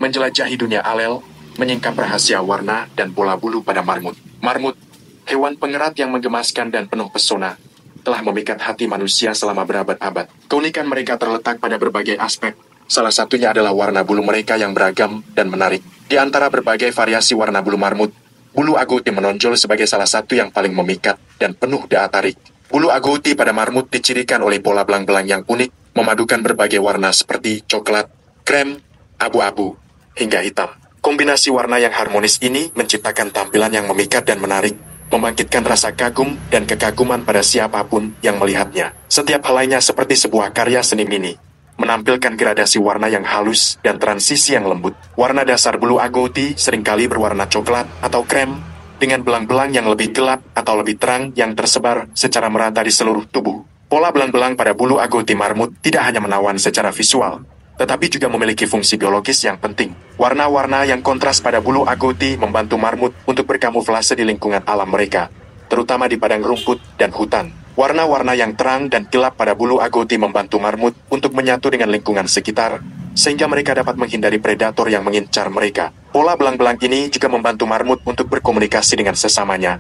menjelajahi dunia alel, menyingkap rahasia warna dan pola bulu pada marmut. Marmut, hewan pengerat yang menggemaskan dan penuh pesona, telah memikat hati manusia selama berabad-abad. Keunikan mereka terletak pada berbagai aspek. Salah satunya adalah warna bulu mereka yang beragam dan menarik. Di antara berbagai variasi warna bulu marmut, bulu agouti menonjol sebagai salah satu yang paling memikat dan penuh daya tarik. Bulu agouti pada marmut dicirikan oleh pola belang-belang yang unik, memadukan berbagai warna seperti coklat, krem, abu-abu, hingga hitam. Kombinasi warna yang harmonis ini menciptakan tampilan yang memikat dan menarik, membangkitkan rasa kagum dan kekaguman pada siapapun yang melihatnya. Setiap helainya seperti sebuah karya seni mini, menampilkan gradasi warna yang halus dan transisi yang lembut. Warna dasar bulu agouti seringkali berwarna coklat atau krem, dengan belang-belang yang lebih gelap atau lebih terang yang tersebar secara merata di seluruh tubuh. Pola belang-belang pada bulu agouti marmut tidak hanya menawan secara visual, tetapi juga memiliki fungsi biologis yang penting. Warna-warna yang kontras pada bulu agouti membantu marmut untuk berkamuflase di lingkungan alam mereka, terutama di padang rumput dan hutan. Warna-warna yang terang dan gelap pada bulu agouti membantu marmut untuk menyatu dengan lingkungan sekitar, sehingga mereka dapat menghindari predator yang mengincar mereka. Pola belang-belang ini juga membantu marmut untuk berkomunikasi dengan sesamanya,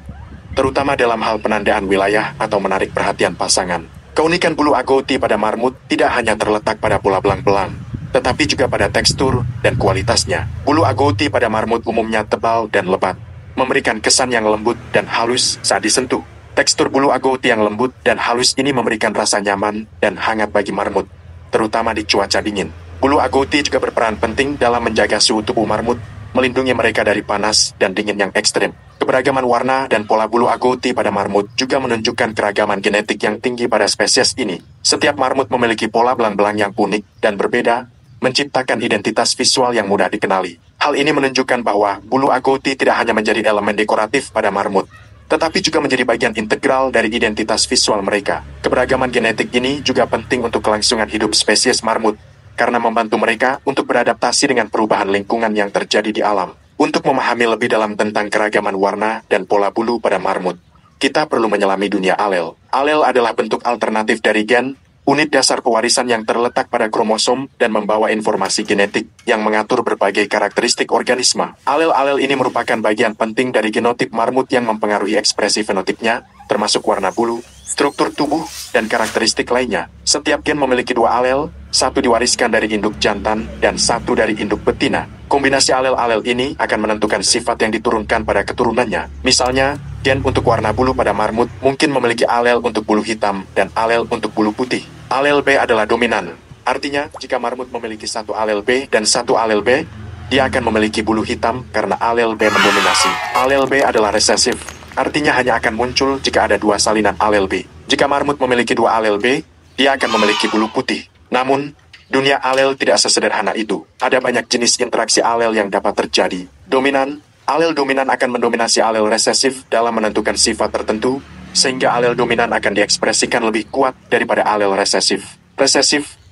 terutama dalam hal penandaan wilayah atau menarik perhatian pasangan. Keunikan bulu agouti pada marmut tidak hanya terletak pada pola belang-belang, tetapi juga pada tekstur dan kualitasnya. Bulu agouti pada marmut umumnya tebal dan lebat, memberikan kesan yang lembut dan halus saat disentuh. Tekstur bulu agouti yang lembut dan halus ini memberikan rasa nyaman dan hangat bagi marmut, terutama di cuaca dingin. Bulu agouti juga berperan penting dalam menjaga suhu tubuh marmut, melindungi mereka dari panas dan dingin yang ekstrim. Keberagaman warna dan pola bulu agouti pada marmut juga menunjukkan keragaman genetik yang tinggi pada spesies ini. Setiap marmut memiliki pola belang-belang yang unik dan berbeda, menciptakan identitas visual yang mudah dikenali. Hal ini menunjukkan bahwa bulu agouti tidak hanya menjadi elemen dekoratif pada marmut, tetapi juga menjadi bagian integral dari identitas visual mereka. Keberagaman genetik ini juga penting untuk kelangsungan hidup spesies marmut, karena membantu mereka untuk beradaptasi dengan perubahan lingkungan yang terjadi di alam. Untuk memahami lebih dalam tentang keragaman warna dan pola bulu pada marmut, kita perlu menyelami dunia alel. Alel adalah bentuk alternatif dari gen, unit dasar pewarisan yang terletak pada kromosom dan membawa informasi genetik yang mengatur berbagai karakteristik organisme. Alel-alel ini merupakan bagian penting dari genotip marmut yang mempengaruhi ekspresi fenotipnya, termasuk warna bulu, struktur tubuh, dan karakteristik lainnya. Setiap gen memiliki dua alel, satu diwariskan dari induk jantan dan satu dari induk betina. Kombinasi alel-alel ini akan menentukan sifat yang diturunkan pada keturunannya. Misalnya, gen untuk warna bulu pada marmut mungkin memiliki alel untuk bulu hitam dan alel untuk bulu putih. Alel B adalah dominan. Artinya, jika marmut memiliki satu alel B dan satu alel B, dia akan memiliki bulu hitam karena alel B mendominasi. Alel B adalah resesif. Artinya hanya akan muncul jika ada dua salinan alel B. Jika marmut memiliki dua alel B, dia akan memiliki bulu putih. Namun, dunia alel tidak sesederhana itu. Ada banyak jenis interaksi alel yang dapat terjadi. Alel dominan akan mendominasi alel resesif dalam menentukan sifat tertentu, sehingga alel dominan akan diekspresikan lebih kuat daripada alel resesif.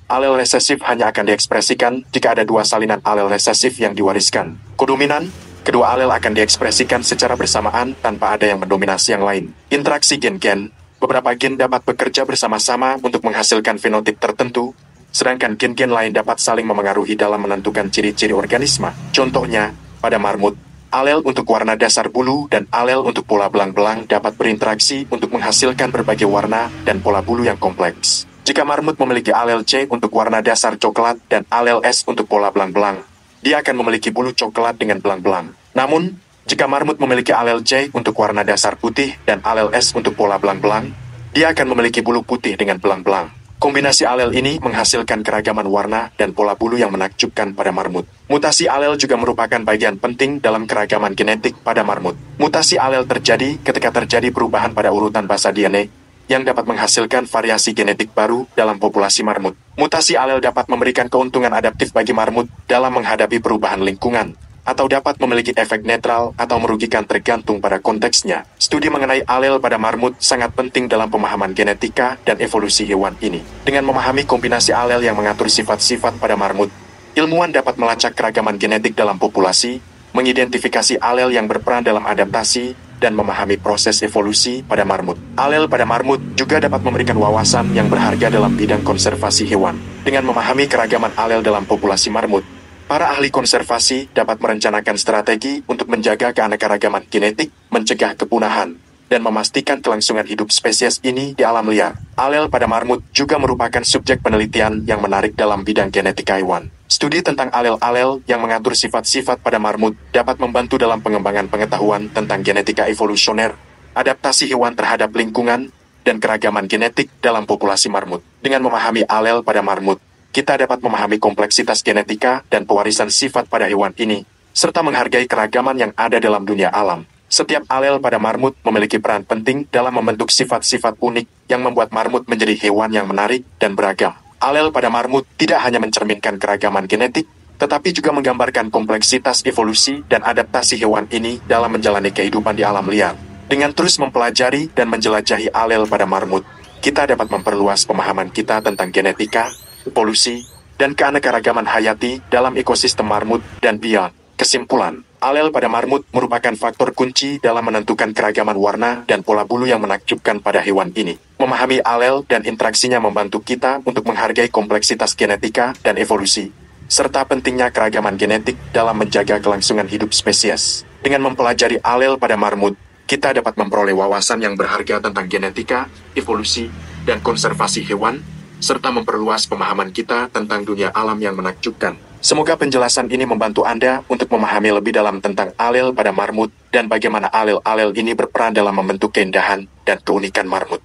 Alel resesif hanya akan diekspresikan jika ada dua salinan alel resesif yang diwariskan. Kodominan, kedua alel akan diekspresikan secara bersamaan tanpa ada yang mendominasi yang lain. Interaksi gen-gen, beberapa gen dapat bekerja bersama-sama untuk menghasilkan fenotip tertentu, sedangkan gen-gen lain dapat saling memengaruhi dalam menentukan ciri-ciri organisme. Contohnya, pada marmut, alel untuk warna dasar bulu dan alel untuk pola belang-belang dapat berinteraksi untuk menghasilkan berbagai warna dan pola bulu yang kompleks. Jika marmut memiliki alel C untuk warna dasar coklat dan alel S untuk pola belang-belang, dia akan memiliki bulu coklat dengan belang-belang. Namun, jika marmut memiliki alel C untuk warna dasar putih dan alel S untuk pola belang-belang, dia akan memiliki bulu putih dengan belang-belang. Kombinasi alel ini menghasilkan keragaman warna dan pola bulu yang menakjubkan pada marmut. Mutasi alel juga merupakan bagian penting dalam keragaman genetik pada marmut. Mutasi alel terjadi ketika terjadi perubahan pada urutan basa DNA yang dapat menghasilkan variasi genetik baru dalam populasi marmut. Mutasi alel dapat memberikan keuntungan adaptif bagi marmut dalam menghadapi perubahan lingkungan, atau dapat memiliki efek netral atau merugikan tergantung pada konteksnya. Studi mengenai alel pada marmut sangat penting dalam pemahaman genetika dan evolusi hewan ini. Dengan memahami kombinasi alel yang mengatur sifat-sifat pada marmut, ilmuwan dapat melacak keragaman genetik dalam populasi, mengidentifikasi alel yang berperan dalam adaptasi, dan memahami proses evolusi pada marmut. Alel pada marmut juga dapat memberikan wawasan yang berharga dalam bidang konservasi hewan. Dengan memahami keragaman alel dalam populasi marmut, Para ahli konservasi dapat merencanakan strategi untuk menjaga keanekaragaman genetik, mencegah kepunahan, dan memastikan kelangsungan hidup spesies ini di alam liar. Alel pada marmut juga merupakan subjek penelitian yang menarik dalam bidang genetika hewan. Studi tentang alel-alel yang mengatur sifat-sifat pada marmut dapat membantu dalam pengembangan pengetahuan tentang genetika evolusioner, adaptasi hewan terhadap lingkungan, dan keragaman genetik dalam populasi marmut. Dengan memahami alel pada marmut, kita dapat memahami kompleksitas genetika dan pewarisan sifat pada hewan ini, serta menghargai keragaman yang ada dalam dunia alam. Setiap alel pada marmut memiliki peran penting dalam membentuk sifat-sifat unik yang membuat marmut menjadi hewan yang menarik dan beragam. Alel pada marmut tidak hanya mencerminkan keragaman genetik, tetapi juga menggambarkan kompleksitas evolusi dan adaptasi hewan ini dalam menjalani kehidupan di alam liar. Dengan terus mempelajari dan menjelajahi alel pada marmut, kita dapat memperluas pemahaman kita tentang genetika, evolusi, dan keanekaragaman hayati dalam ekosistem marmut dan beyond. Kesimpulan, alel pada marmut merupakan faktor kunci dalam menentukan keragaman warna dan pola bulu yang menakjubkan pada hewan ini. Memahami alel dan interaksinya membantu kita untuk menghargai kompleksitas genetika dan evolusi, serta pentingnya keragaman genetik dalam menjaga kelangsungan hidup spesies. Dengan mempelajari alel pada marmut, kita dapat memperoleh wawasan yang berharga tentang genetika, evolusi, dan konservasi hewan, serta memperluas pemahaman kita tentang dunia alam yang menakjubkan. Semoga penjelasan ini membantu Anda untuk memahami lebih dalam tentang alel pada marmut dan bagaimana alel-alel ini berperan dalam membentuk keindahan dan keunikan marmut.